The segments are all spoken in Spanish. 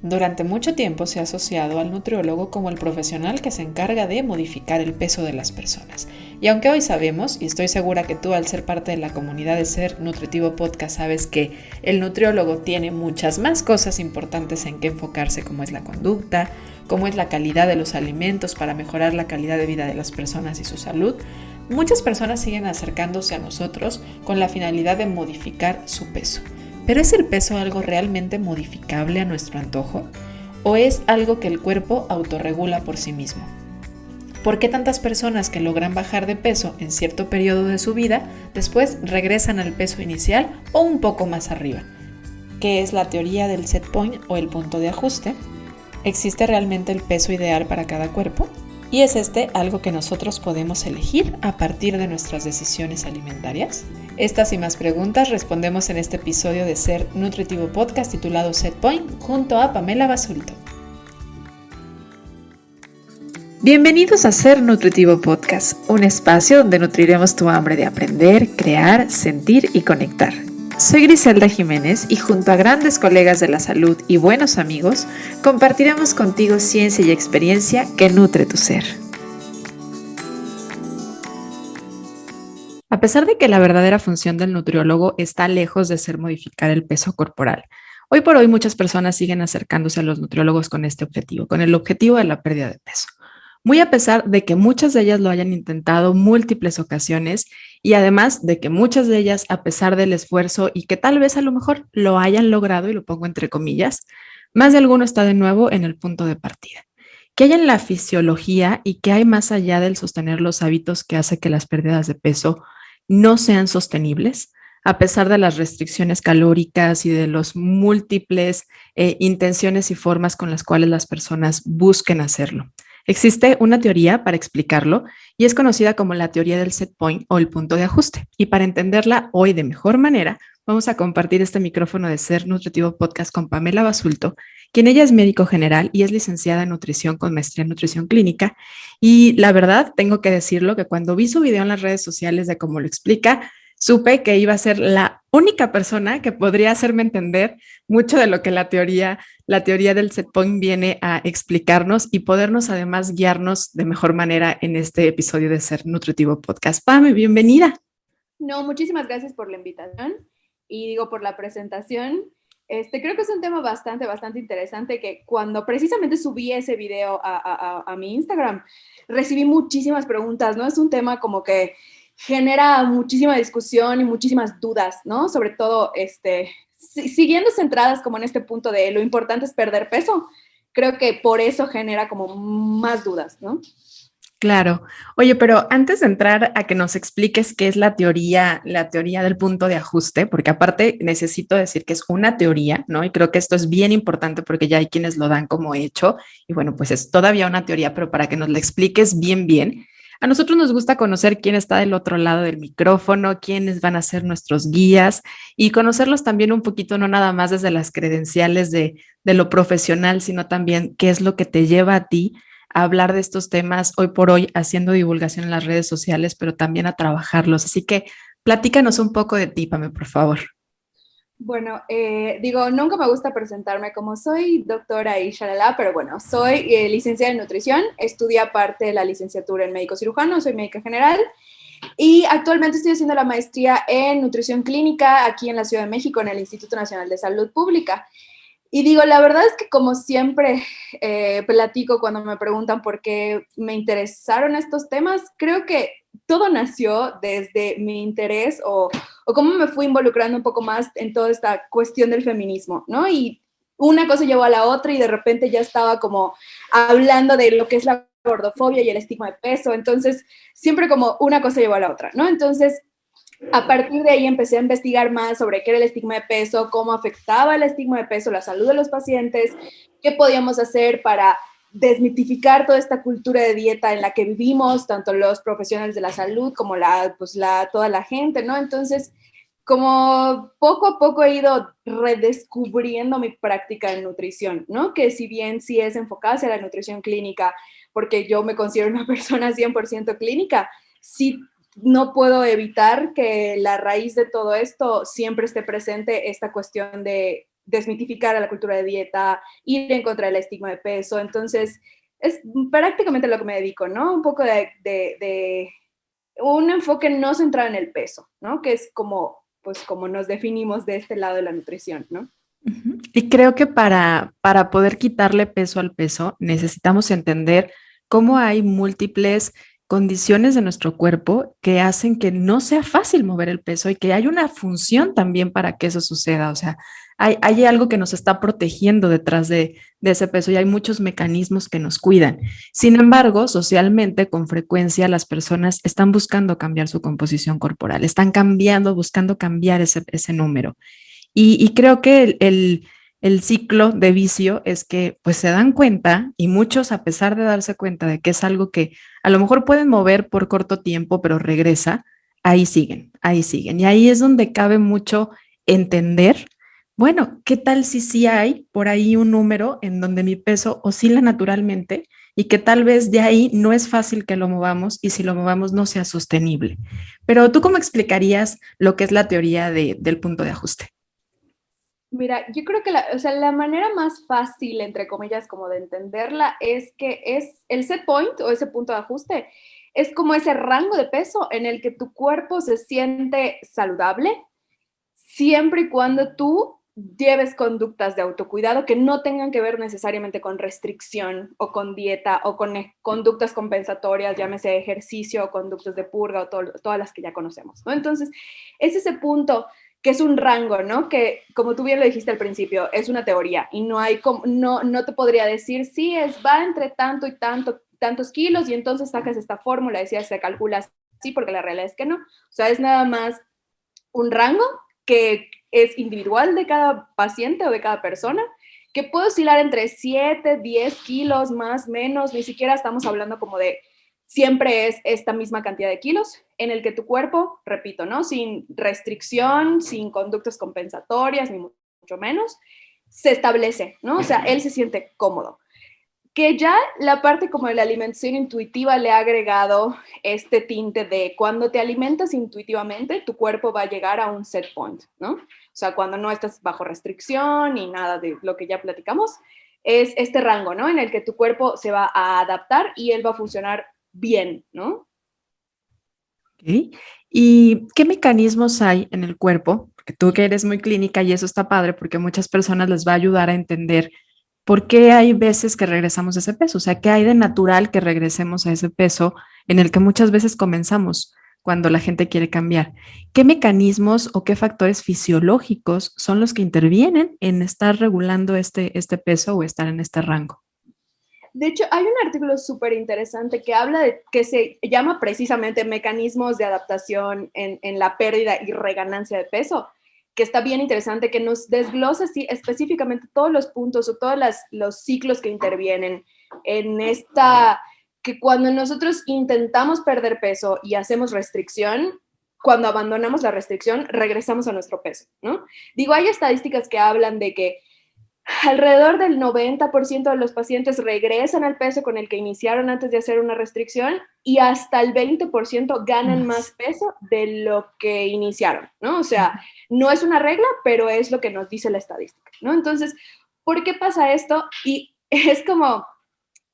Durante mucho tiempo se ha asociado al nutriólogo como el profesional que se encarga de modificar el peso de las personas. Y aunque hoy sabemos, y estoy segura que tú al ser parte de la comunidad de Ser Nutritivo Podcast sabes que el nutriólogo tiene muchas más cosas importantes en que enfocarse, como es la conducta, como es la calidad de los alimentos para mejorar la calidad de vida de las personas y su salud, muchas personas siguen acercándose a nosotros con la finalidad de modificar su peso. ¿Pero es el peso algo realmente modificable a nuestro antojo? ¿O es algo que el cuerpo autorregula por sí mismo? ¿Por qué tantas personas que logran bajar de peso en cierto periodo de su vida después regresan al peso inicial o un poco más arriba? ¿Qué es la teoría del set point o el punto de ajuste? ¿Existe realmente el peso ideal para cada cuerpo? ¿Y es este algo que nosotros podemos elegir a partir de nuestras decisiones alimentarias? Estas y más preguntas respondemos en este episodio de Ser Nutritivo Podcast titulado Set Point junto a Pamela Basulto. Bienvenidos a Ser Nutritivo Podcast, un espacio donde nutriremos tu hambre de aprender, crear, sentir y conectar. Soy Griselda Jiménez y junto a grandes colegas de la salud y buenos amigos, compartiremos contigo ciencia y experiencia que nutre tu ser. A pesar de que la verdadera función del nutriólogo está lejos de ser modificar el peso corporal, hoy por hoy muchas personas siguen acercándose a los nutriólogos con este objetivo, con el objetivo de la pérdida de peso. Muy a pesar de que muchas de ellas lo hayan intentado múltiples ocasiones y además de que muchas de ellas, a pesar del esfuerzo y que tal vez a lo mejor lo hayan logrado, y lo pongo entre comillas, más de alguno está de nuevo en el punto de partida. ¿Qué hay en la fisiología y qué hay más allá del sostener los hábitos que hace que las pérdidas de peso no sean sostenibles? A pesar de las restricciones calóricas y de los múltiples intenciones y formas con las cuales las personas busquen hacerlo. Existe una teoría para explicarlo y es conocida como la teoría del set point o el punto de ajuste. Y para entenderla hoy de mejor manera, vamos a compartir este micrófono de Ser Nutritivo Podcast con Pamela Basulto, quien ella es médico general y es licenciada en nutrición con maestría en nutrición clínica. Y la verdad, tengo que decirlo que cuando vi su video en las redes sociales de cómo lo explica, supe que iba a ser la única persona que podría hacerme entender mucho de lo que la teoría del set point viene a explicarnos y podernos además guiarnos de mejor manera en este episodio de Ser Nutritivo Podcast. Pame, bienvenida. No, muchísimas gracias por la invitación y digo por la presentación. Creo que es un tema bastante interesante que cuando precisamente subí ese video a mi Instagram, recibí muchísimas preguntas, ¿no? Es un tema como que genera muchísima discusión y muchísimas dudas, ¿no? Sobre todo, siguiendo centradas como en este punto de lo importante es perder peso, creo que por eso genera como más dudas, ¿no? Claro. Oye, pero antes de entrar a que nos expliques qué es la teoría del punto de ajuste, porque aparte necesito decir que es una teoría, ¿no? Y creo que esto es bien importante porque ya hay quienes lo dan como hecho y bueno, pues es todavía una teoría, pero para que nos la expliques bien, bien. A nosotros nos gusta conocer quién está del otro lado del micrófono, quiénes van a ser nuestros guías y conocerlos también un poquito, no nada más desde las credenciales de lo profesional, sino también qué es lo que te lleva a ti a hablar de estos temas hoy por hoy, haciendo divulgación en las redes sociales, pero también a trabajarlos. Así que platícanos un poco de ti, Pame, por favor. Bueno, nunca me gusta presentarme como soy doctora y shalala, pero bueno, soy licenciada en nutrición, estudié aparte de la licenciatura en médico cirujano, soy médica general y actualmente estoy haciendo la maestría en nutrición clínica aquí en la Ciudad de México, en el Instituto Nacional de Salud Pública. Y digo, la verdad es que como siempre platico cuando me preguntan por qué me interesaron estos temas, creo que todo nació desde mi interés o cómo me fui involucrando un poco más en toda esta cuestión del feminismo, ¿no? Y una cosa llevó a la otra y de repente ya estaba como hablando de lo que es la gordofobia y el estigma de peso, entonces siempre como una cosa llevó a la otra, ¿no? Entonces a partir de ahí empecé a investigar más sobre qué era el estigma de peso, cómo afectaba el estigma de peso la salud de los pacientes, qué podíamos hacer para desmitificar toda esta cultura de dieta en la que vivimos, tanto los profesionales de la salud como toda la gente, ¿no? Entonces, como poco a poco he ido redescubriendo mi práctica de nutrición, ¿no? Que si bien sí es enfocada hacia la nutrición clínica, porque yo me considero una persona 100% clínica, sí no puedo evitar que la raíz de todo esto siempre esté presente esta cuestión desmitificar a la cultura de dieta, ir en contra del estigma de peso. Entonces, es prácticamente lo que me dedico, ¿no? Un poco de un enfoque no centrado en el peso, ¿no? Que es como, pues, como nos definimos de este lado de la nutrición, ¿no? Y creo que para poder quitarle peso al peso, necesitamos entender cómo hay múltiples condiciones de nuestro cuerpo que hacen que no sea fácil mover el peso y que hay una función también para que eso suceda. O sea, hay algo que nos está protegiendo detrás de ese peso y hay muchos mecanismos que nos cuidan. Sin embargo, socialmente, con frecuencia, las personas están buscando cambiar su composición corporal, están cambiando, buscando cambiar ese número. Y creo que el ciclo de vicio es que pues se dan cuenta y muchos a pesar de darse cuenta de que es algo que a lo mejor pueden mover por corto tiempo, pero regresa, ahí siguen, ahí siguen. Y ahí es donde cabe mucho entender, bueno, ¿qué tal si sí hay por ahí un número en donde mi peso oscila naturalmente y que tal vez de ahí no es fácil que lo movamos y si lo movamos no sea sostenible? Pero ¿tú cómo explicarías lo que es la teoría del punto de ajuste? Mira, yo creo que o sea, la manera más fácil, entre comillas, como de entenderla es que es el set point o ese punto de ajuste, es como ese rango de peso en el que tu cuerpo se siente saludable siempre y cuando tú lleves conductas de autocuidado que no tengan que ver necesariamente con restricción o con dieta o con conductas compensatorias, llámese ejercicio o conductas de purga o todas las que ya conocemos, ¿no? Entonces, es ese punto que es un rango, ¿no? Que, como tú bien lo dijiste al principio, es una teoría y no hay, no te podría decir, sí, va entre tanto y tantos kilos y entonces sacas esta fórmula, decías, se calcula así, porque la realidad es que no. O sea, es nada más un rango que es individual de cada paciente o de cada persona, que puede oscilar entre 7, 10 kilos, más, menos, ni siquiera estamos hablando como de siempre es esta misma cantidad de kilos, en el que tu cuerpo, repito, ¿no? Sin restricción, sin conductas compensatorias, ni mucho menos, se establece, ¿no? O sea, él se siente cómodo. Que ya la parte como de la alimentación intuitiva le ha agregado este tinte de cuando te alimentas intuitivamente, tu cuerpo va a llegar a un set point, ¿no? O sea, cuando no estás bajo restricción ni nada de lo que ya platicamos, es este rango, ¿no? En el que tu cuerpo se va a adaptar y él va a funcionar bien, ¿no? ¿Ok? ¿Y qué mecanismos hay en el cuerpo? Porque tú que eres muy clínica y eso está padre porque a muchas personas les va a ayudar a entender por qué hay veces que regresamos a ese peso. O sea, qué hay de natural que regresemos a ese peso en el que muchas veces comenzamos cuando la gente quiere cambiar. ¿Qué mecanismos o qué factores fisiológicos son los que intervienen en estar regulando este peso o estar en este rango? De hecho, hay un artículo súper interesante que habla de que se llama precisamente mecanismos de adaptación en la pérdida y reganancia de peso, que está bien interesante, que nos desglosa sí, específicamente todos los puntos o todos los ciclos que intervienen en esta, que cuando nosotros intentamos perder peso y hacemos restricción, cuando abandonamos la restricción, regresamos a nuestro peso, ¿no? Digo, hay estadísticas que hablan de que alrededor del 90% de los pacientes regresan al peso con el que iniciaron antes de hacer una restricción y hasta el 20% ganan más peso de lo que iniciaron, ¿no? O sea, no es una regla, pero es lo que nos dice la estadística, ¿no? Entonces, ¿por qué pasa esto? Y es como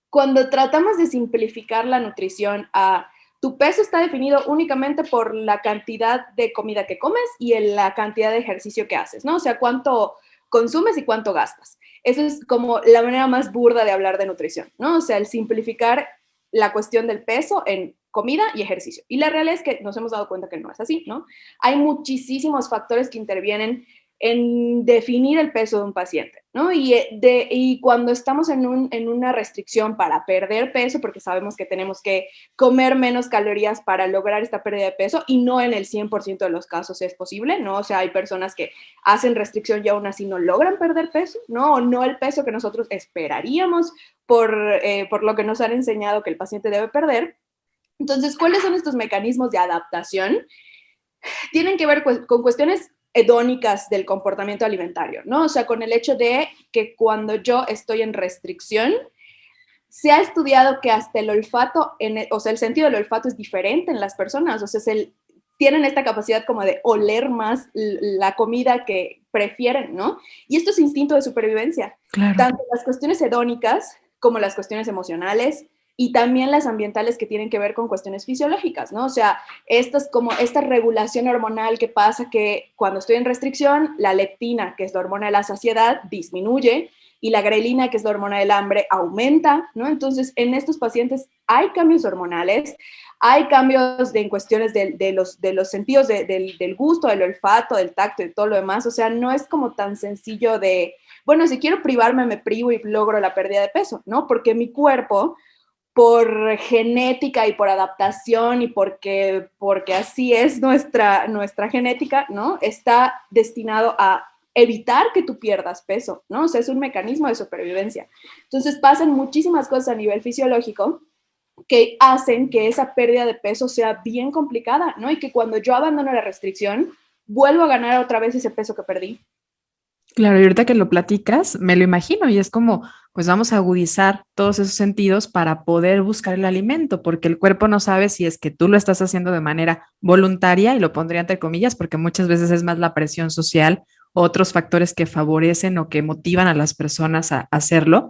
cuando tratamos de simplificar la nutrición a tu peso está definido únicamente por la cantidad de comida que comes y la cantidad de ejercicio que haces, ¿no? O sea, cuánto consumes y cuánto gastas. Eso es como la manera más burda de hablar de nutrición, ¿no? O sea, el simplificar la cuestión del peso en comida y ejercicio. Y la realidad es que nos hemos dado cuenta que no es así, ¿no? Hay muchísimos factores que intervienen en definir el peso de un paciente, ¿no? Y cuando estamos en una restricción para perder peso, porque sabemos que tenemos que comer menos calorías para lograr esta pérdida de peso, y no en el 100% de los casos es posible, ¿no? O sea, hay personas que hacen restricción y aún así no logran perder peso, ¿no? O no el peso que nosotros esperaríamos por lo que nos han enseñado que el paciente debe perder. Entonces, ¿cuáles son estos mecanismos de adaptación? Tienen que ver con cuestiones hedónicas del comportamiento alimentario, ¿no? O sea, con el hecho de que cuando yo estoy en restricción, se ha estudiado que hasta el olfato, o sea, el sentido del olfato es diferente en las personas, o sea, tienen esta capacidad como de oler más la comida que prefieren, ¿no? Y esto es instinto de supervivencia. Claro. Tanto las cuestiones hedónicas como las cuestiones emocionales y también las ambientales que tienen que ver con cuestiones fisiológicas, ¿no? O sea, como esta regulación hormonal que pasa que cuando estoy en restricción, la leptina, que es la hormona de la saciedad, disminuye y la grelina, que es la hormona del hambre, aumenta, ¿no? Entonces, en estos pacientes hay cambios hormonales, hay cambios en cuestiones de los sentidos del gusto, del olfato, del tacto y todo lo demás. O sea, no es como tan sencillo de, bueno, si quiero privarme, me privo y logro la pérdida de peso, ¿no? Porque mi cuerpo, por genética y por adaptación y porque así es nuestra genética, ¿no? Está destinado a evitar que tú pierdas peso, ¿no? O sea, es un mecanismo de supervivencia. Entonces pasan muchísimas cosas a nivel fisiológico que hacen que esa pérdida de peso sea bien complicada, ¿no? Y que cuando yo abandono la restricción, vuelvo a ganar otra vez ese peso que perdí. Claro, y ahorita que lo platicas, me lo imagino y es como, pues vamos a agudizar todos esos sentidos para poder buscar el alimento, porque el cuerpo no sabe si es que tú lo estás haciendo de manera voluntaria, y lo pondría entre comillas, porque muchas veces es más la presión social, otros factores que favorecen o que motivan a las personas a hacerlo,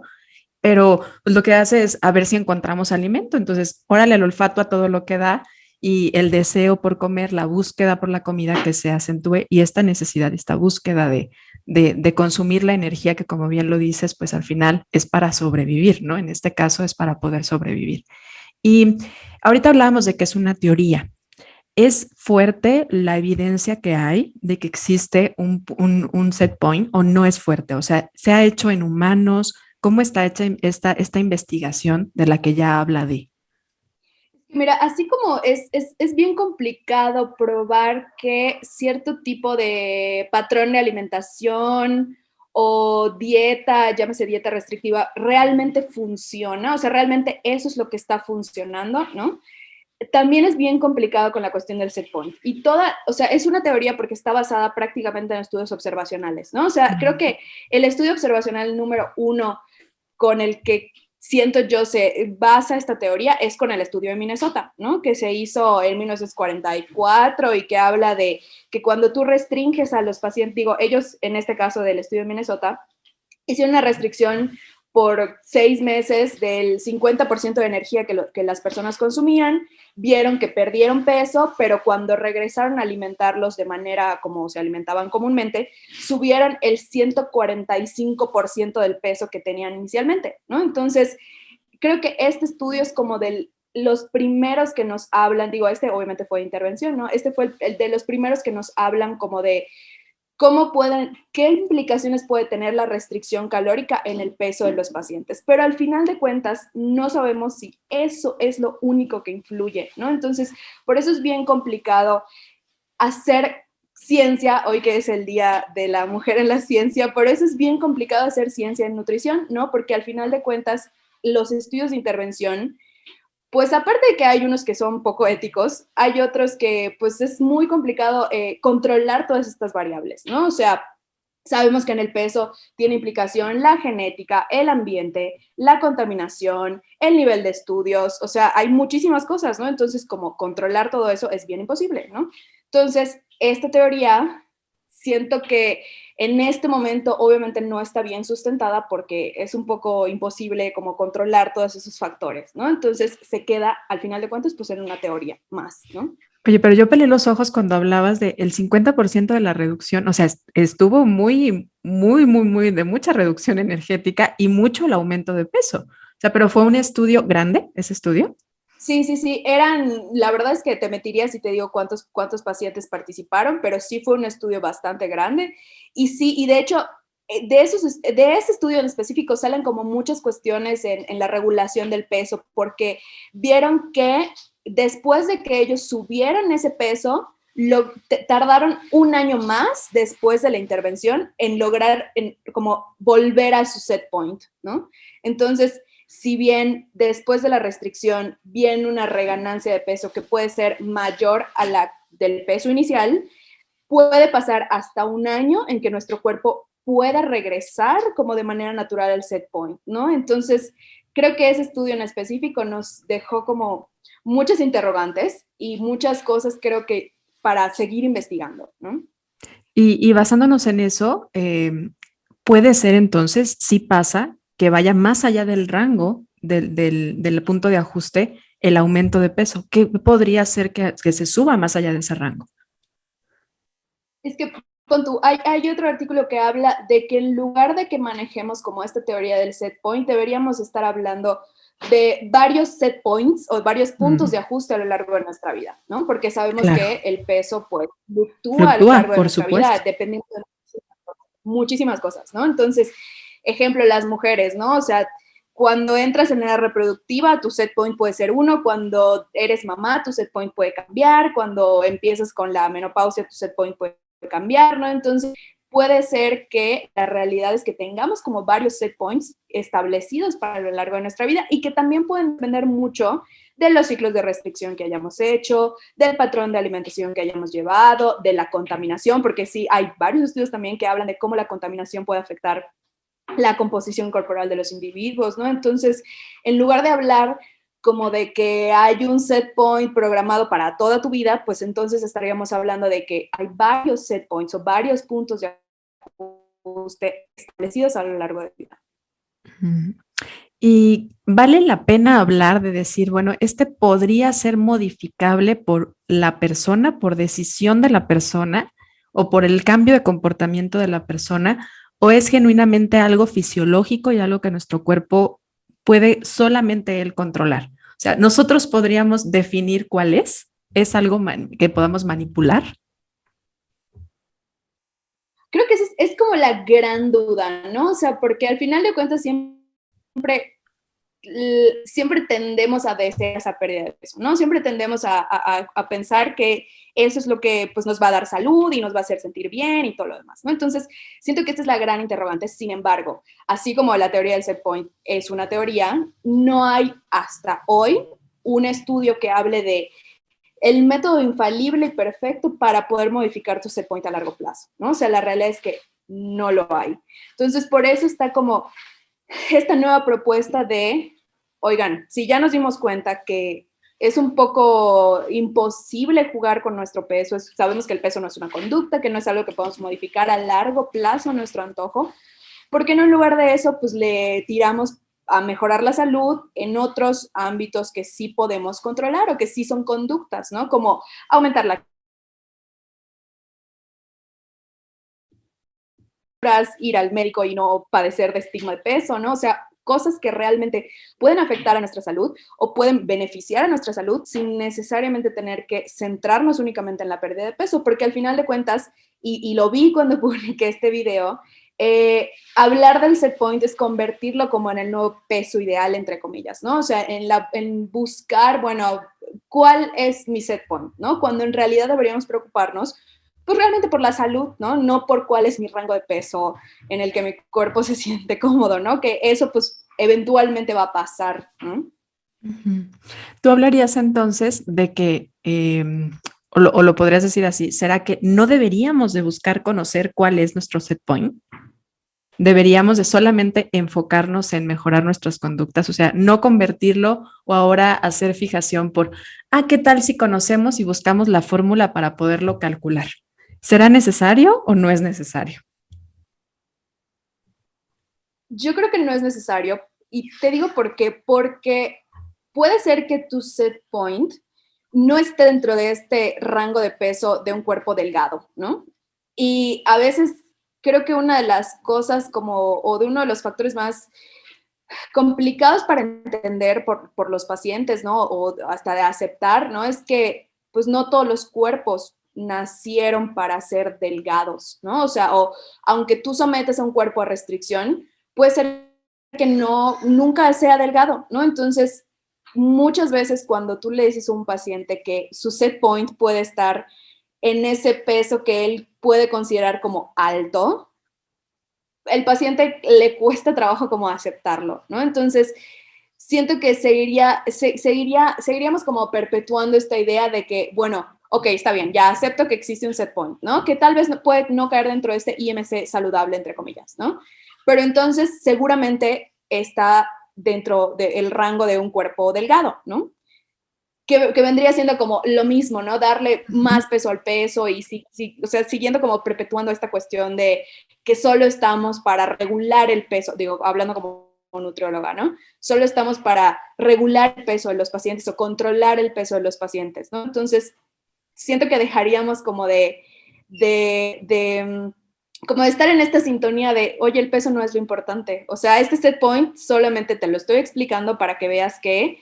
pero pues, lo que hace es a ver si encontramos alimento. Entonces, órale el olfato a todo lo que da y el deseo por comer, la búsqueda por la comida que se acentúe y esta necesidad, esta búsqueda de consumir la energía que, como bien lo dices, pues al final es para sobrevivir, ¿no? En este caso es para poder sobrevivir. Y ahorita hablábamos de que es una teoría. ¿Es fuerte la evidencia que hay de que existe un set point o no es fuerte? O sea, ¿se ha hecho en humanos? ¿Cómo está hecha esta investigación de la que ya habla de? Mira, así como es bien complicado probar que cierto tipo de patrón de alimentación o dieta, llámese dieta restrictiva, realmente funciona, o sea, realmente eso es lo que está funcionando, ¿no? También es bien complicado con la cuestión del set point. Y o sea, es una teoría porque está basada prácticamente en estudios observacionales, ¿no? O sea, creo que el estudio observacional número uno con el que siento yo se basa esta teoría es con el estudio de Minnesota, ¿no? Que se hizo en 1944 y que habla de que cuando tú restringes a los pacientes, digo, ellos en este caso del estudio de Minnesota, hicieron una restricción por 6 meses del 50% de energía que las personas consumían, vieron que perdieron peso, pero cuando regresaron a alimentarlos de manera como se alimentaban comúnmente, subieron el 145% del peso que tenían inicialmente, ¿no? Entonces, creo que este estudio es como los primeros que nos hablan, digo, este obviamente fue de intervención, ¿no? Este fue el de los primeros que nos hablan como de qué implicaciones puede tener la restricción calórica en el peso de los pacientes. Pero al final de cuentas, no sabemos si eso es lo único que influye, ¿no? Entonces, por eso es bien complicado hacer ciencia, hoy que es el Día de la Mujer en la Ciencia, por eso es bien complicado hacer ciencia en nutrición, ¿no? Porque al final de cuentas, los estudios de intervención pues aparte de que hay unos que son poco éticos, hay otros que pues es muy complicado controlar todas estas variables, ¿no? O sea, sabemos que en el peso tiene implicación la genética, el ambiente, la contaminación, el nivel de estudios, o sea, hay muchísimas cosas, ¿no? Entonces, como controlar todo eso es bien imposible, ¿no? Entonces, esta teoría siento que en este momento obviamente no está bien sustentada porque es un poco imposible como controlar todos esos factores, ¿no? Entonces se queda al final de cuentas pues en una teoría más, ¿no? Oye, pero yo peleé los ojos cuando hablabas de el 50% de la reducción, o sea, estuvo muy de mucha reducción energética y mucho el aumento de peso. O sea, pero fue un estudio grande, ese estudio. Sí, sí, sí, la verdad es que te mentiría si te digo cuántos pacientes participaron, pero sí fue un estudio bastante grande y sí, y de hecho, de ese estudio en específico salen como muchas cuestiones en la regulación del peso, porque vieron que después de que ellos subieron ese peso, tardaron un año más después de la intervención en lograr como volver a su set point, ¿no? Entonces, si bien después de la restricción viene una reganancia de peso que puede ser mayor a la del peso inicial, puede pasar hasta un año en que nuestro cuerpo pueda regresar como de manera natural al set point, ¿no? Entonces, creo que ese estudio en específico nos dejó como muchas interrogantes y muchas cosas creo que para seguir investigando, ¿no? Y basándonos en eso, puede ser entonces, si pasa, que vaya más allá del rango del punto de ajuste el aumento de peso. ¿Qué podría ser que se suba más allá de ese rango? Es que hay otro artículo que habla de que en lugar de que manejemos como esta teoría del set point, deberíamos estar hablando de varios set points o varios puntos de ajuste a lo largo de nuestra vida, ¿no? Porque sabemos Claro, que el peso pues fluctúa a lo fluctúa, largo de por nuestra vida, supuesto. dependiendo de muchísimas cosas, ¿no? Entonces, ejemplo, las mujeres, ¿no? O sea, cuando entras en edad reproductiva, tu set point puede ser uno, cuando eres mamá, tu set point puede cambiar, cuando empiezas con la menopausia, tu set point puede cambiar, ¿no? Entonces, puede ser que la realidad es que tengamos como varios set points establecidos para lo largo de nuestra vida y que también pueden depender mucho de los ciclos de restricción que hayamos hecho, del patrón de alimentación que hayamos llevado, de la contaminación, porque sí, hay varios estudios también que hablan de cómo la contaminación puede afectar la composición corporal de los individuos, ¿no? Entonces, en lugar de hablar como de que hay un set point programado para toda tu vida, pues entonces estaríamos hablando de que hay varios set points o varios puntos de ajuste establecidos a lo largo de la vida. Y vale la pena hablar de decir, bueno, este podría ser modificable por la persona, por decisión de la persona o por el cambio de comportamiento de la persona, o es genuinamente algo fisiológico y algo que nuestro cuerpo puede solamente él controlar. O sea, nosotros podríamos definir cuál es algo que podamos manipular. Creo que es como la gran duda, ¿no? O sea, porque al final de cuentas siempre tendemos a desear esa pérdida de peso, ¿no? Siempre tendemos a pensar que eso es lo que pues, nos va a dar salud y nos va a hacer sentir bien y todo lo demás, ¿no? Entonces, siento que esta es la gran interrogante. Sin embargo, así como la teoría del set point es una teoría, no hay hasta hoy un estudio que hable de el método infalible y perfecto para poder modificar tu set point a largo plazo, ¿no? O sea, la realidad es que no lo hay. Entonces, por eso está como esta nueva propuesta de, oigan, si ya nos dimos cuenta que es un poco imposible jugar con nuestro peso, sabemos que el peso no es una conducta, que no es algo que podemos modificar a largo plazo a nuestro antojo, ¿por qué no en lugar de eso pues le tiramos a mejorar la salud en otros ámbitos que sí podemos controlar o que sí son conductas, ¿no? Como aumentar la ir al médico y no padecer de estigma de peso, ¿no? O sea, cosas que realmente pueden afectar a nuestra salud o pueden beneficiar a nuestra salud sin necesariamente tener que centrarnos únicamente en la pérdida de peso, porque al final de cuentas, y lo vi cuando publiqué este video, hablar del set point es convertirlo como en el nuevo peso ideal, entre comillas, ¿no? O sea, en buscar, bueno, ¿cuál es mi set point, ¿no? Cuando en realidad deberíamos preocuparnos pues realmente por la salud, ¿no? No por cuál es mi rango de peso en el que mi cuerpo se siente cómodo, ¿no? Que eso pues eventualmente va a pasar, ¿no? Tú hablarías entonces de que, o lo podrías decir así, ¿será que no deberíamos de buscar conocer cuál es nuestro set point? Deberíamos de solamente enfocarnos en mejorar nuestras conductas, o sea, no convertirlo o ahora hacer fijación por, ¿qué tal si conocemos y buscamos la fórmula para poderlo calcular? ¿Será necesario o no es necesario? Yo creo que no es necesario y te digo por qué, porque puede ser que tu set point no esté dentro de este rango de peso de un cuerpo delgado, ¿no? Y a veces creo que una de las cosas como, o de uno de los factores más complicados para entender por los pacientes, ¿no? O hasta de aceptar, ¿no? Es que pues no todos los cuerpos nacieron para ser delgados, ¿no? O sea, o aunque tú sometes a un cuerpo a restricción, puede ser que no, nunca sea delgado, ¿no? Entonces, muchas veces cuando tú le dices a un paciente que su set point puede estar en ese peso que él puede considerar como alto, el paciente le cuesta trabajo como aceptarlo, ¿no? Entonces, siento que seguiríamos como perpetuando esta idea de que, bueno, ok, está bien, ya acepto que existe un set point, ¿no? Que tal vez puede no caer dentro de este IMC saludable, entre comillas, ¿no? Pero entonces seguramente está dentro del rango de un cuerpo delgado, ¿no? que vendría siendo como lo mismo, ¿no? Darle más peso al peso y o sea, siguiendo como perpetuando esta cuestión de que solo estamos para regular el peso, digo, hablando como nutrióloga, ¿no? Solo estamos para regular el peso de los pacientes o controlar el peso de los pacientes, ¿no? Entonces, siento que dejaríamos como de como de estar en esta sintonía de, oye, el peso no es lo importante. O sea, este set point solamente te lo estoy explicando para que veas que,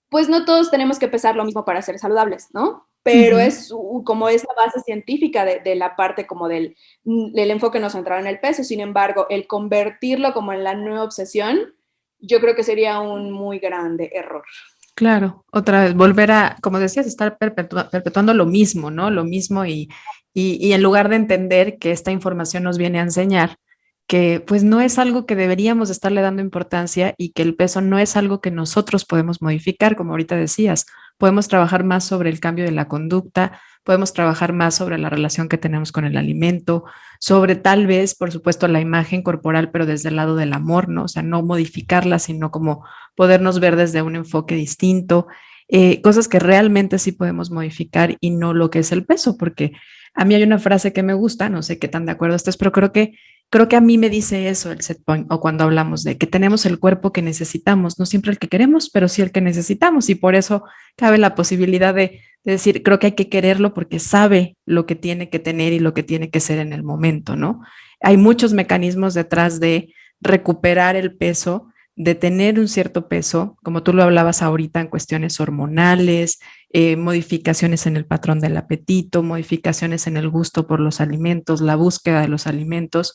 pues no todos tenemos que pesar lo mismo para ser saludables, ¿no? Pero es como esta base científica de la parte como del enfoque no centrado en el peso. Sin embargo, el convertirlo como en la nueva obsesión, yo creo que sería un muy grande error. Claro, otra vez, volver a, como decías, estar perpetuando lo mismo, ¿no? Lo mismo y en lugar de entender que esta información nos viene a enseñar que pues no es algo que deberíamos estarle dando importancia y que el peso no es algo que nosotros podemos modificar, como ahorita decías, podemos trabajar más sobre el cambio de la conducta, podemos trabajar más sobre la relación que tenemos con el alimento, sobre tal vez, por supuesto, la imagen corporal, pero desde el lado del amor, ¿no? O sea, no modificarla, sino como podernos ver desde un enfoque distinto, cosas que realmente sí podemos modificar y no lo que es el peso, porque a mí hay una frase que me gusta, no sé qué tan de acuerdo estés, pero creo que a mí me dice eso el set point o cuando hablamos de que tenemos el cuerpo que necesitamos, no siempre el que queremos, pero sí el que necesitamos y por eso cabe la posibilidad de decir, creo que hay que quererlo porque sabe lo que tiene que tener y lo que tiene que ser en el momento, ¿no? Hay muchos mecanismos detrás de recuperar el peso, de tener un cierto peso, como tú lo hablabas ahorita en cuestiones hormonales, modificaciones en el patrón del apetito, modificaciones en el gusto por los alimentos, la búsqueda de los alimentos,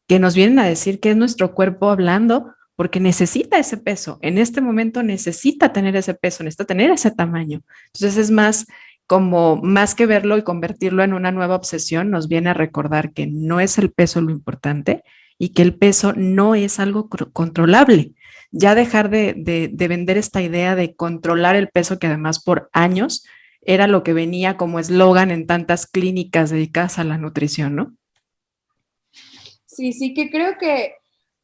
que nos vienen a decir que es nuestro cuerpo hablando porque necesita ese peso. En este momento necesita tener ese peso, necesita tener ese tamaño. Entonces es más como más que verlo y convertirlo en una nueva obsesión, nos viene a recordar que no es el peso lo importante y que el peso no es algo controlable. Ya dejar de vender esta idea de controlar el peso que además por años era lo que venía como eslogan en tantas clínicas dedicadas a la nutrición, ¿no? Sí, sí, que creo que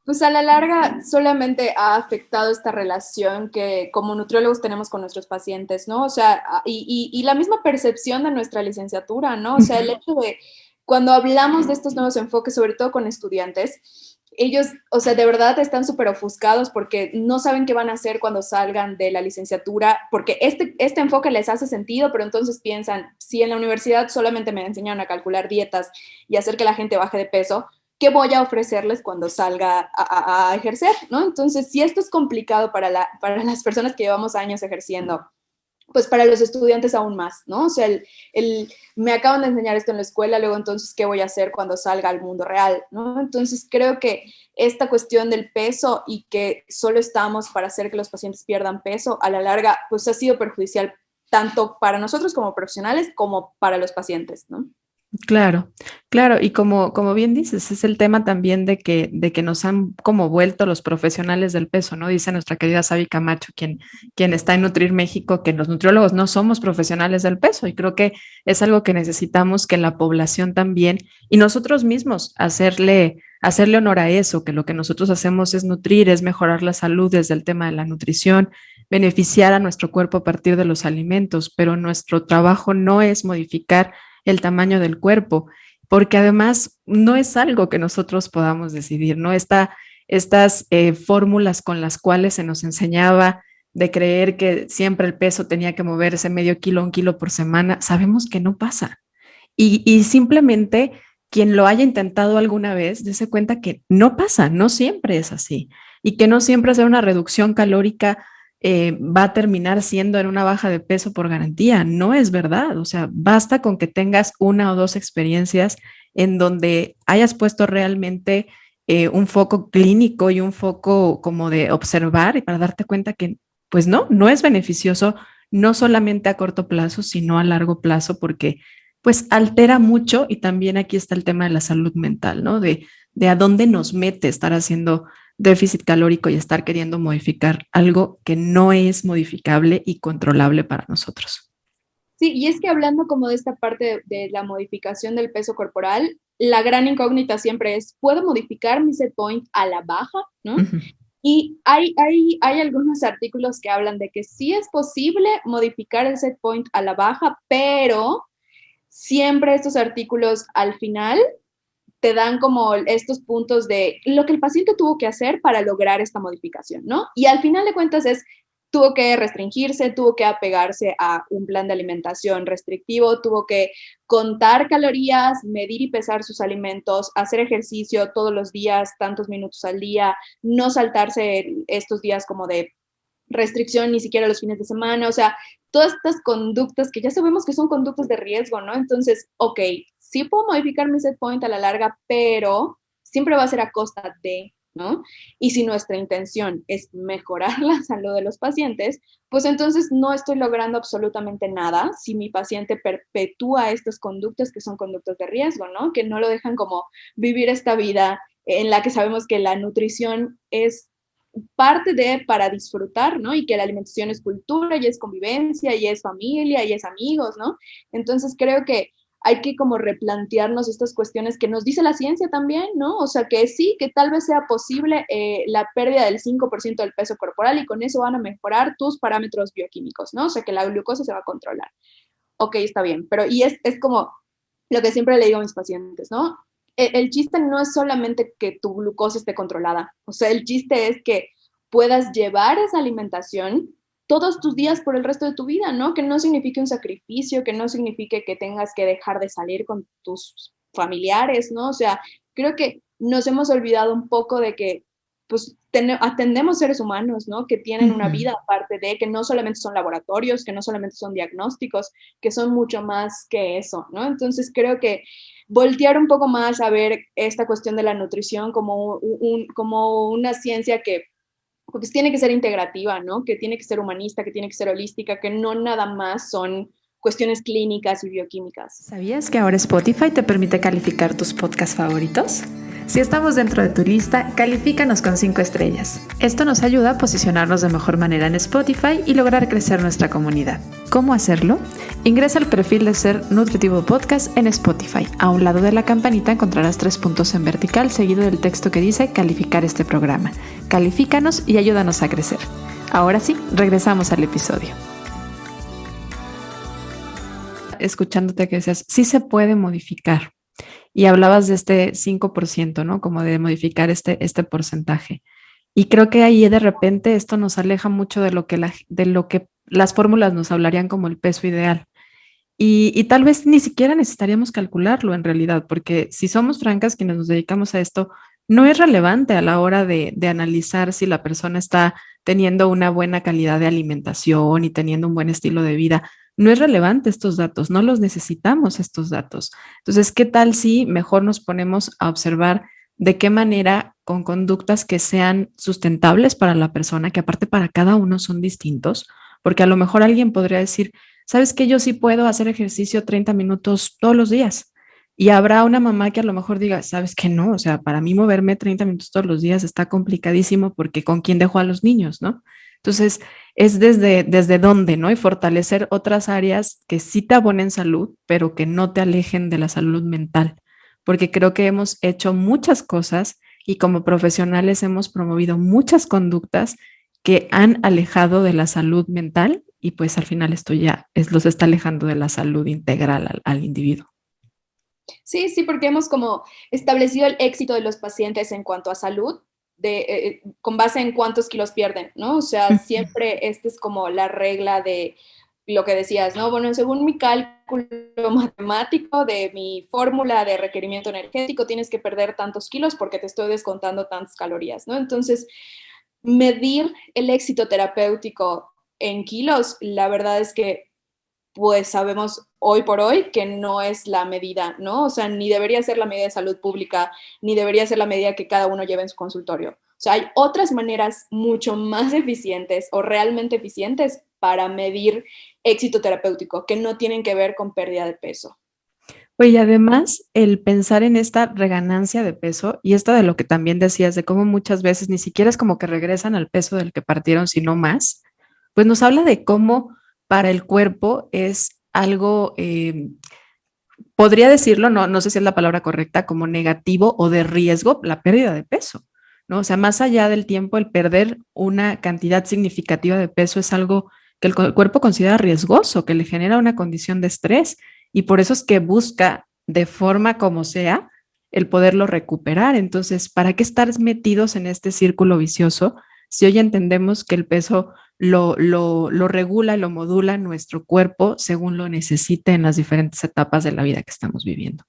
pues a la larga solamente ha afectado esta relación que como nutriólogos tenemos con nuestros pacientes, ¿no? O sea, y la misma percepción de nuestra licenciatura, ¿no? O sea, el hecho de cuando hablamos de estos nuevos enfoques, sobre todo con estudiantes, ellos, o sea, de verdad están súper ofuscados porque no saben qué van a hacer cuando salgan de la licenciatura, porque este enfoque les hace sentido, pero entonces piensan, si en la universidad solamente me enseñaron a calcular dietas y hacer que la gente baje de peso, ¿qué voy a ofrecerles cuando salga a ejercer? ¿No? Entonces, si esto es complicado para las personas que llevamos años ejerciendo, pues para los estudiantes aún más, ¿no? O sea, me acaban de enseñar esto en la escuela, luego entonces, ¿qué voy a hacer cuando salga al mundo real? ¿No? Entonces, creo que esta cuestión del peso y que solo estamos para hacer que los pacientes pierdan peso, a la larga, pues ha sido perjudicial tanto para nosotros como profesionales como para los pacientes, ¿no? Claro, claro, y como bien dices, es el tema también de que nos han como vuelto los profesionales del peso, ¿no? Dice nuestra querida Sabi Camacho, quien está en Nutrir México, que los nutriólogos no somos profesionales del peso, y creo que es algo que necesitamos que la población también, y nosotros mismos, hacerle honor a eso, que lo que nosotros hacemos es nutrir, es mejorar la salud desde el tema de la nutrición, beneficiar a nuestro cuerpo a partir de los alimentos, pero nuestro trabajo no es modificar el tamaño del cuerpo, porque además no es algo que nosotros podamos decidir, ¿no? Estas fórmulas con las cuales se nos enseñaba de creer que siempre el peso tenía que moverse medio kilo, un kilo por semana, sabemos que no pasa. Y simplemente quien lo haya intentado alguna vez, dése cuenta que no pasa, no siempre es así. Y que no siempre hacer una reducción calórica va a terminar siendo en una baja de peso por garantía. No es verdad. O sea, basta con que tengas una o dos experiencias en donde hayas puesto realmente un foco clínico y un foco como de observar y para darte cuenta que, pues no es beneficioso, no solamente a corto plazo, sino a largo plazo, porque pues altera mucho y también aquí está el tema de la salud mental, ¿no? De a dónde nos mete estar haciendo déficit calórico y estar queriendo modificar algo que no es modificable y controlable para nosotros. Sí, y es que hablando como de esta parte de la modificación del peso corporal, la gran incógnita siempre es, ¿puedo modificar mi set point a la baja? ¿No? Uh -huh. Y hay algunos artículos que hablan de que sí es posible modificar el set point a la baja, pero siempre estos artículos al final te dan como estos puntos de lo que el paciente tuvo que hacer para lograr esta modificación, ¿no? Y al final de cuentas tuvo que restringirse, tuvo que apegarse a un plan de alimentación restrictivo, tuvo que contar calorías, medir y pesar sus alimentos, hacer ejercicio todos los días, tantos minutos al día, no saltarse estos días como de restricción ni siquiera los fines de semana, o sea, todas estas conductas que ya sabemos que son conductas de riesgo, ¿no? Entonces, ok, sí puedo modificar mi set point a la larga, pero siempre va a ser a costa de, ¿no? Y si nuestra intención es mejorar la salud de los pacientes, pues entonces no estoy logrando absolutamente nada si mi paciente perpetúa estas conductas que son conductas de riesgo, ¿no? Que no lo dejan como vivir esta vida en la que sabemos que la nutrición es parte de para disfrutar, ¿no? Y que la alimentación es cultura y es convivencia y es familia y es amigos, ¿no? Entonces creo que hay que como replantearnos estas cuestiones que nos dice la ciencia también, ¿no? O sea, que sí, que tal vez sea posible la pérdida del 5% del peso corporal y con eso van a mejorar tus parámetros bioquímicos, ¿no? O sea, que la glucosa se va a controlar. Ok, está bien, pero y es como lo que siempre le digo a mis pacientes, ¿no? El chiste no es solamente que tu glucosa esté controlada, o sea, el chiste es que puedas llevar esa alimentación todos tus días por el resto de tu vida, ¿no? Que no signifique un sacrificio, que no signifique que tengas que dejar de salir con tus familiares, ¿no? O sea, creo que nos hemos olvidado un poco de que, pues, atendemos seres humanos, ¿no? Que tienen una vida aparte de, que no solamente son laboratorios, que no solamente son diagnósticos, que son mucho más que eso, ¿no? Entonces creo que voltear un poco más a ver esta cuestión de la nutrición como, como una ciencia que pues tiene que ser integrativa, ¿no? Que tiene que ser humanista, que tiene que ser holística, que no nada más son cuestiones clínicas y bioquímicas. ¿Sabías que ahora Spotify te permite calificar tus podcasts favoritos? Si estamos dentro de tu lista, califícanos con 5 estrellas. Esto nos ayuda a posicionarnos de mejor manera en Spotify y lograr crecer nuestra comunidad. ¿Cómo hacerlo? Ingresa al perfil de Ser Nutritivo Podcast en Spotify. A un lado de la campanita encontrarás 3 puntos en vertical seguido del texto que dice calificar este programa. Califícanos y ayúdanos a crecer. Ahora sí, regresamos al episodio. Escuchándote que decías, sí se puede modificar. Y hablabas de este 5%, ¿no? Como de modificar este porcentaje. Y creo que ahí de repente esto nos aleja mucho de lo que, las fórmulas nos hablarían como el peso ideal. Y tal vez ni siquiera necesitaríamos calcularlo en realidad, porque si somos francas quienes nos dedicamos a esto, no es relevante a la hora de analizar si la persona está teniendo una buena calidad de alimentación y teniendo un buen estilo de vida. No es relevante estos datos, no los necesitamos estos datos. Entonces, ¿qué tal si mejor nos ponemos a observar de qué manera con conductas que sean sustentables para la persona, que aparte para cada uno son distintos? Porque a lo mejor alguien podría decir, ¿sabes qué? Yo sí puedo hacer ejercicio 30 minutos todos los días. Y habrá una mamá que a lo mejor diga, ¿sabes qué? No, o sea, para mí moverme 30 minutos todos los días está complicadísimo porque ¿con quién dejo a los niños, no? Entonces, es desde dónde, ¿no? Y fortalecer otras áreas que sí te abonen salud, pero que no te alejen de la salud mental. Porque creo que hemos hecho muchas cosas y como profesionales hemos promovido muchas conductas que han alejado de la salud mental y pues al final esto ya los está alejando de la salud integral al individuo. Sí, sí, porque hemos como establecido el éxito de los pacientes en cuanto a salud con base en cuántos kilos pierden, ¿no? O sea, siempre esta es como la regla de lo que decías, ¿no? Bueno, según mi cálculo matemático de mi fórmula de requerimiento energético, tienes que perder tantos kilos porque te estoy descontando tantas calorías, ¿no? Entonces, medir el éxito terapéutico en kilos, la verdad es que pues sabemos hoy por hoy que no es la medida, ¿no? O sea, ni debería ser la medida de salud pública, ni debería ser la medida que cada uno lleve en su consultorio. O sea, hay otras maneras mucho más eficientes o realmente eficientes para medir éxito terapéutico que no tienen que ver con pérdida de peso. Oye, además, el pensar en esta reganancia de peso y esto de lo que también decías, de cómo muchas veces ni siquiera es como que regresan al peso del que partieron, sino más, pues nos habla de cómo para el cuerpo es algo, podría decirlo, no sé si es la palabra correcta, como negativo o de riesgo, la pérdida de peso. ¿no? O sea, más allá del tiempo, el perder una cantidad significativa de peso es algo que el cuerpo considera riesgoso, que le genera una condición de estrés y por eso es que busca de forma como sea el poderlo recuperar. Entonces, ¿para qué estar metidos en este círculo vicioso si hoy entendemos que el peso lo regula y lo modula nuestro cuerpo según lo necesite en las diferentes etapas de la vida que estamos viviendo?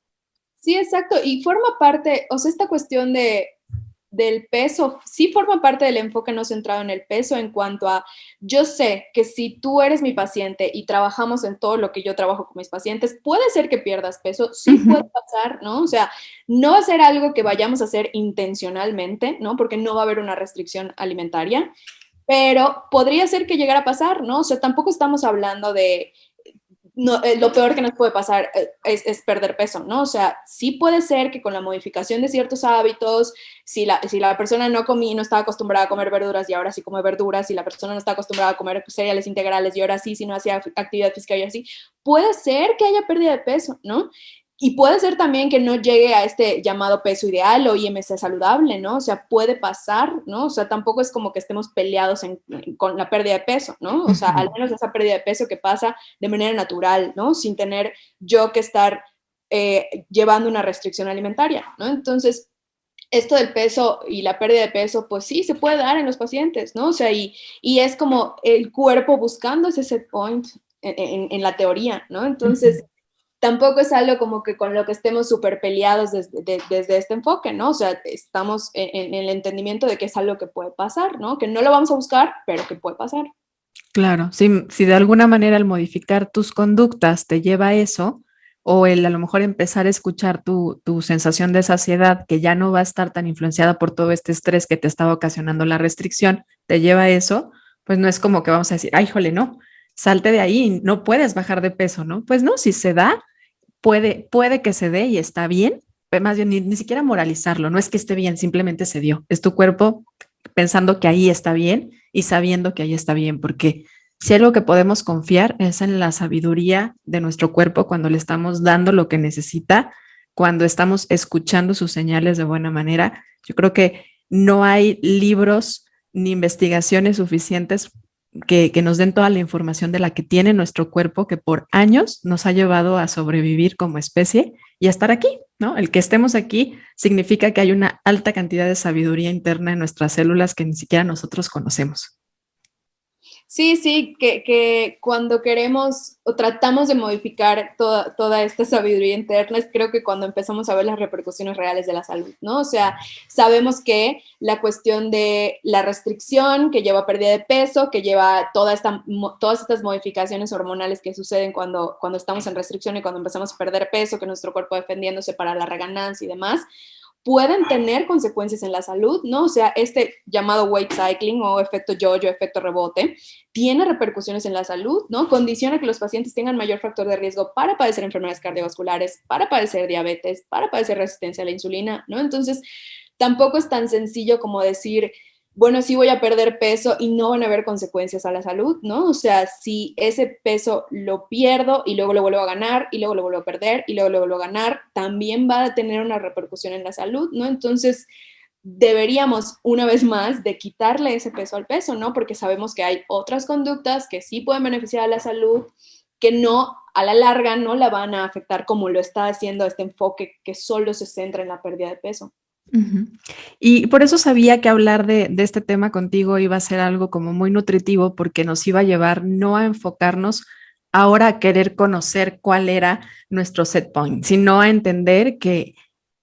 Sí, exacto. Y forma parte, o sea, esta cuestión del peso, sí forma parte del enfoque no centrado en el peso en cuanto a, yo sé que si tú eres mi paciente y trabajamos en todo lo que yo trabajo con mis pacientes, puede ser que pierdas peso, sí puede pasar, ¿no? O sea, no va a ser algo que vayamos a hacer intencionalmente, ¿no? Porque no va a haber una restricción alimentaria, pero podría ser que llegara a pasar, ¿no? O sea, tampoco estamos hablando de no, lo peor que nos puede pasar es perder peso, ¿no? O sea, sí puede ser que con la modificación de ciertos hábitos, si la persona no comía, no estaba acostumbrada a comer verduras y ahora sí come verduras, si la persona no está acostumbrada a comer cereales integrales y ahora sí, si no hacía actividad física y así, puede ser que haya pérdida de peso, ¿no? Y puede ser también que no llegue a este llamado peso ideal o IMC saludable, ¿no? O sea, puede pasar, ¿no? O sea, tampoco es como que estemos peleados con la pérdida de peso, ¿no? O sea, al menos esa pérdida de peso que pasa de manera natural, ¿no? Sin tener yo que estar llevando una restricción alimentaria, ¿no? Entonces, esto del peso y la pérdida de peso, pues sí, se puede dar en los pacientes, ¿no? O sea, y es como el cuerpo buscando ese set point en la teoría, ¿no? Entonces, tampoco es algo como que con lo que estemos súper peleados desde este enfoque, ¿no? O sea, estamos en el entendimiento de que es algo que puede pasar, ¿no? Que no lo vamos a buscar, pero que puede pasar. Claro, si de alguna manera el modificar tus conductas te lleva a eso, o el a lo mejor empezar a escuchar tu sensación de saciedad, que ya no va a estar tan influenciada por todo este estrés que te estaba ocasionando la restricción, te lleva a eso, pues no es como que vamos a decir, ay, jole, no, salte de ahí, no puedes bajar de peso, ¿no? Pues no, si se da, puede que se dé y está bien, pero más bien ni siquiera moralizarlo, no es que esté bien, simplemente se dio. Es tu cuerpo pensando que ahí está bien y sabiendo que ahí está bien, porque si algo que podemos confiar es en la sabiduría de nuestro cuerpo cuando le estamos dando lo que necesita, cuando estamos escuchando sus señales de buena manera. Yo creo que no hay libros ni investigaciones suficientes que nos den toda la información de la que tiene nuestro cuerpo, que por años nos ha llevado a sobrevivir como especie y a estar aquí, ¿no? El que estemos aquí significa que hay una alta cantidad de sabiduría interna en nuestras células que ni siquiera nosotros conocemos. Sí, sí, que cuando queremos o tratamos de modificar toda esta sabiduría interna, es creo que cuando empezamos a ver las repercusiones reales de la salud, ¿no? O sea, sabemos que la cuestión de la restricción, que lleva a pérdida de peso, que lleva todas estas modificaciones hormonales que suceden cuando estamos en restricción y cuando empezamos a perder peso, que nuestro cuerpo defendiéndose para la reganancia y demás, pueden tener consecuencias en la salud, ¿no? O sea, este llamado weight cycling o efecto yo-yo, efecto rebote, tiene repercusiones en la salud, ¿no? Condiciona que los pacientes tengan mayor factor de riesgo para padecer enfermedades cardiovasculares, para padecer diabetes, para padecer resistencia a la insulina, ¿no? Entonces, tampoco es tan sencillo como decir, bueno, sí voy a perder peso y no van a haber consecuencias a la salud, ¿no? O sea, si ese peso lo pierdo y luego lo vuelvo a ganar y luego lo vuelvo a perder y luego lo vuelvo a ganar, también va a tener una repercusión en la salud, ¿no? Entonces, deberíamos una vez más de quitarle ese peso al peso, ¿no? Porque sabemos que hay otras conductas que sí pueden beneficiar a la salud, que no, a la larga, no la van a afectar como lo está haciendo este enfoque que solo se centra en la pérdida de peso. Ujú. Y por eso sabía que hablar de este tema contigo iba a ser algo como muy nutritivo porque nos iba a llevar no a enfocarnos ahora a querer conocer cuál era nuestro set point, sino a entender que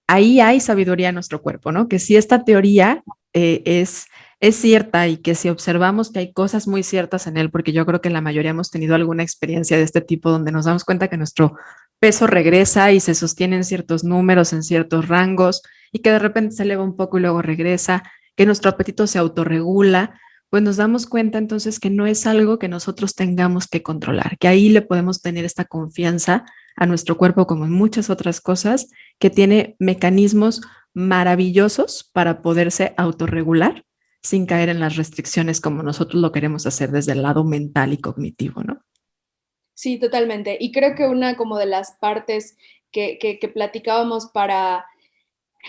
ahí hay sabiduría en nuestro cuerpo, ¿no? Que si esta teoría es cierta y que si observamos que hay cosas muy ciertas en él, porque yo creo que la mayoría hemos tenido alguna experiencia de este tipo donde nos damos cuenta que nuestro peso regresa y se sostiene en ciertos números, en ciertos rangos, y que de repente se eleva un poco y luego regresa, que nuestro apetito se autorregula, pues nos damos cuenta entonces que no es algo que nosotros tengamos que controlar, que ahí le podemos tener esta confianza a nuestro cuerpo como en muchas otras cosas, que tiene mecanismos maravillosos para poderse autorregular sin caer en las restricciones como nosotros lo queremos hacer desde el lado mental y cognitivo, ¿no? Sí, totalmente. Y creo que una como de las partes que platicábamos para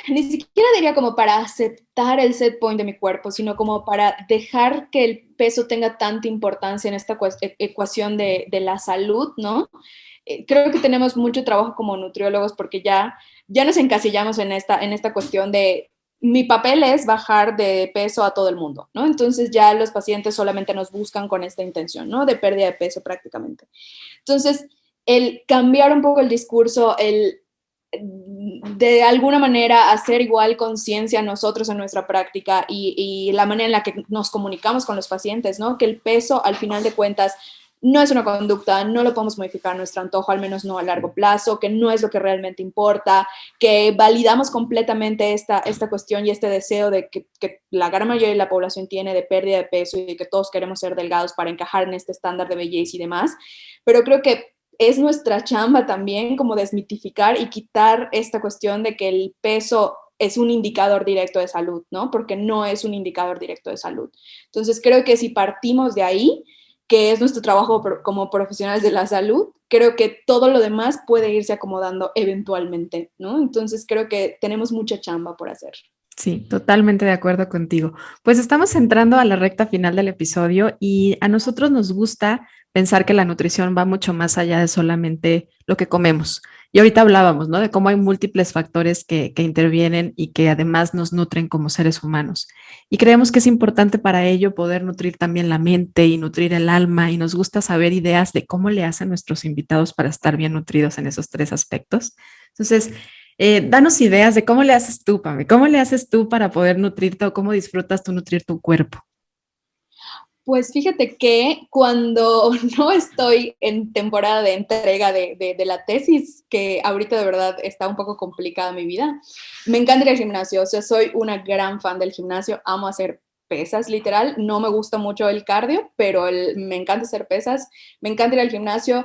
ni siquiera diría como para aceptar el set point de mi cuerpo, sino como para dejar que el peso tenga tanta importancia en esta ecuación de la salud, ¿no? Creo que tenemos mucho trabajo como nutriólogos porque ya nos encasillamos en esta cuestión de mi papel es bajar de peso a todo el mundo, ¿no? Entonces ya los pacientes solamente nos buscan con esta intención, ¿no? De pérdida de peso prácticamente. Entonces, el cambiar un poco el discurso, el de alguna manera hacer igual conciencia nosotros en nuestra práctica y la manera en la que nos comunicamos con los pacientes, ¿no? Que el peso, al final de cuentas, no es una conducta, no lo podemos modificar a nuestro antojo, al menos no a largo plazo, que no es lo que realmente importa, que validamos completamente esta cuestión y este deseo de que la gran mayoría de la población tiene de pérdida de peso y de que todos queremos ser delgados para encajar en este estándar de belleza y demás, pero creo que es nuestra chamba también como desmitificar y quitar esta cuestión de que el peso es un indicador directo de salud, ¿no? Porque no es un indicador directo de salud. Entonces creo que si partimos de ahí, que es nuestro trabajo como profesionales de la salud, creo que todo lo demás puede irse acomodando eventualmente, ¿no? Entonces creo que tenemos mucha chamba por hacer. Sí, totalmente de acuerdo contigo. Pues estamos entrando a la recta final del episodio y a nosotros nos gusta pensar que la nutrición va mucho más allá de solamente lo que comemos. Y ahorita hablábamos, ¿no? De cómo hay múltiples factores que intervienen y que además nos nutren como seres humanos. Y creemos que es importante para ello poder nutrir también la mente y nutrir el alma. Y nos gusta saber ideas de cómo le hacen nuestros invitados para estar bien nutridos en esos tres aspectos. Entonces, danos ideas de cómo le haces tú, Pame, cómo le haces tú para poder nutrirte o cómo disfrutas tú nutrir tu cuerpo. Pues fíjate que cuando no estoy en temporada de entrega de la tesis, que ahorita de verdad está un poco complicada mi vida, me encanta ir al gimnasio, o sea, soy una gran fan del gimnasio, amo hacer pesas, literal, no me gusta mucho el cardio, pero me encanta hacer pesas, me encanta ir al gimnasio,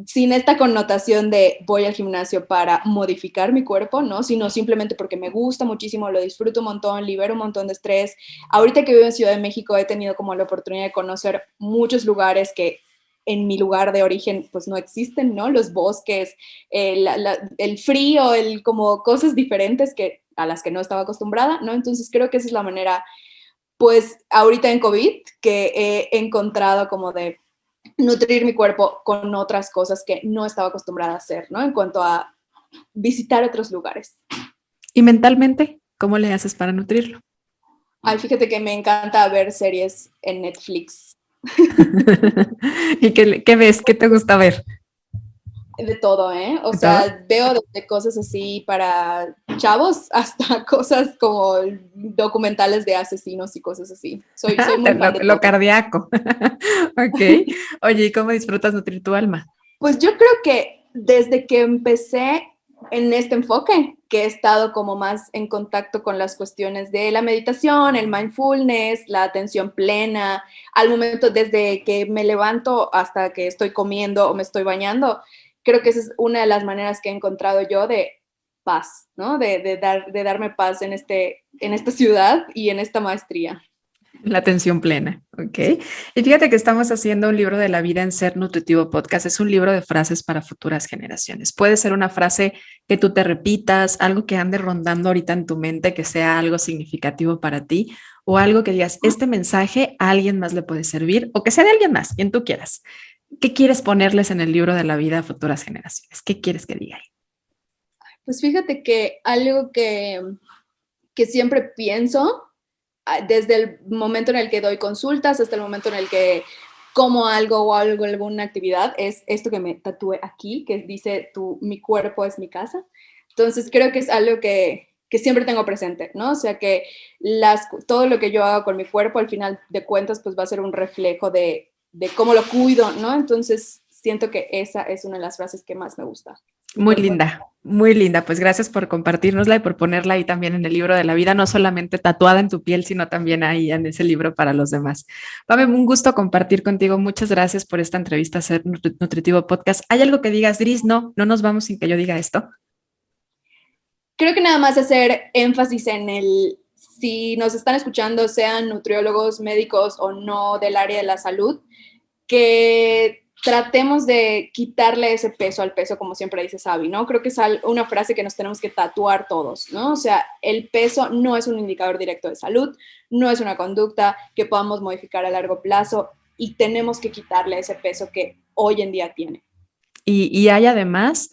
sin esta connotación de voy al gimnasio para modificar mi cuerpo, ¿no? Sino simplemente porque me gusta muchísimo, lo disfruto un montón, libero un montón de estrés. Ahorita que vivo en Ciudad de México he tenido como la oportunidad de conocer muchos lugares que en mi lugar de origen pues no existen, ¿no? Los bosques, el frío, como cosas diferentes a las que no estaba acostumbrada, ¿no? Entonces creo que esa es la manera, pues ahorita en COVID, que he encontrado como de nutrir mi cuerpo con otras cosas que no estaba acostumbrada a hacer, ¿no? En cuanto a visitar otros lugares. Y mentalmente, ¿cómo le haces para nutrirlo? Ay, fíjate que me encanta ver series en Netflix. ¿Y qué ves? ¿Qué te gusta ver? De todo, ¿eh? O ¿Todo? sea, veo desde cosas así para chavos hasta cosas como documentales de asesinos y cosas así. Soy muy fan de Lo todo. cardíaco. Ok. Oye, ¿y cómo disfrutas nutrir tu alma? Pues yo creo que desde que empecé en este enfoque, que he estado como más en contacto con las cuestiones de la meditación, el mindfulness, la atención plena, al momento desde que me levanto hasta que estoy comiendo o me estoy bañando, creo que esa es una de las maneras que he encontrado yo de paz, ¿no? De darme paz en esta ciudad y en esta maestría. La atención plena, ¿ok? Sí. Y fíjate que estamos haciendo un libro de la vida en Ser Nutritivo Podcast. Es un libro de frases para futuras generaciones. Puede ser una frase que tú te repitas, algo que ande rondando ahorita en tu mente, que sea algo significativo para ti, o algo que digas, este mensaje a alguien más le puede servir, o que sea de alguien más, quien tú quieras. ¿Qué quieres ponerles en el libro de la vida a futuras generaciones? ¿Qué quieres que diga ahí? Pues fíjate que algo que siempre pienso desde el momento en el que doy consultas hasta el momento en el que como algo o algo, alguna actividad, es esto que me tatué aquí, que dice mi cuerpo es mi casa. Entonces creo que es algo que siempre tengo presente, ¿no? O sea que todo lo que yo hago con mi cuerpo, al final de cuentas, pues va a ser un reflejo de cómo lo cuido, ¿no? Entonces siento que esa es una de las frases que más me gusta. Mi Muy cuerpo es mi linda, muy linda. Pues gracias por compartirnosla y por ponerla ahí también en el libro de la vida, no solamente tatuada en tu piel, sino también ahí en ese libro para los demás. Pame, un gusto compartir contigo. Muchas gracias por esta entrevista a Ser Nutritivo Podcast. ¿Hay algo que digas, Dris? No, no nos vamos sin que yo diga esto. Creo que nada más hacer énfasis en si nos están escuchando, sean nutriólogos, médicos o no del área de la salud, que tratemos de quitarle ese peso al peso, como siempre dice Sabi, ¿no? Creo que es una frase que nos tenemos que tatuar todos, ¿no? O sea, el peso no es un indicador directo de salud, no es una conducta que podamos modificar a largo plazo y tenemos que quitarle ese peso que hoy en día tiene. Y hay además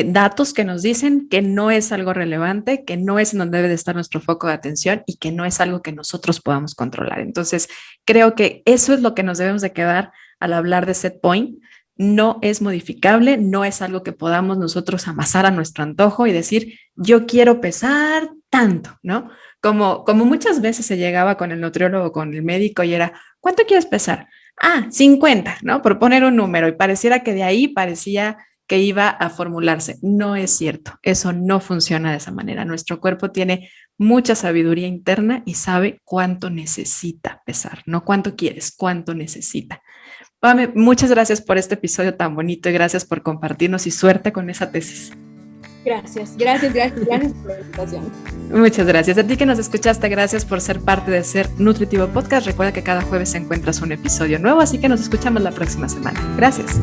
datos que nos dicen que no es algo relevante, que no es en donde debe de estar nuestro foco de atención y que no es algo que nosotros podamos controlar. Entonces, creo que eso es lo que nos debemos de quedar al hablar de set point. No es modificable, no es algo que podamos nosotros amasar a nuestro antojo y decir, yo quiero pesar tanto, ¿no? Como muchas veces se llegaba con el nutriólogo, con el médico y era, ¿cuánto quieres pesar? 50, ¿no? Por poner un número y pareciera que de ahí parecía que iba a formularse. No es cierto, eso no funciona de esa manera. Nuestro cuerpo tiene mucha sabiduría interna y sabe cuánto necesita pesar, no cuánto quieres, cuánto necesita. Pame, muchas gracias por este episodio tan bonito y gracias por compartirnos y suerte con esa tesis. Gracias por la invitación. Muchas gracias. A ti que nos escuchaste, gracias por ser parte de Ser Nutritivo Podcast. Recuerda que cada jueves encuentras un episodio nuevo, así que nos escuchamos la próxima semana. Gracias.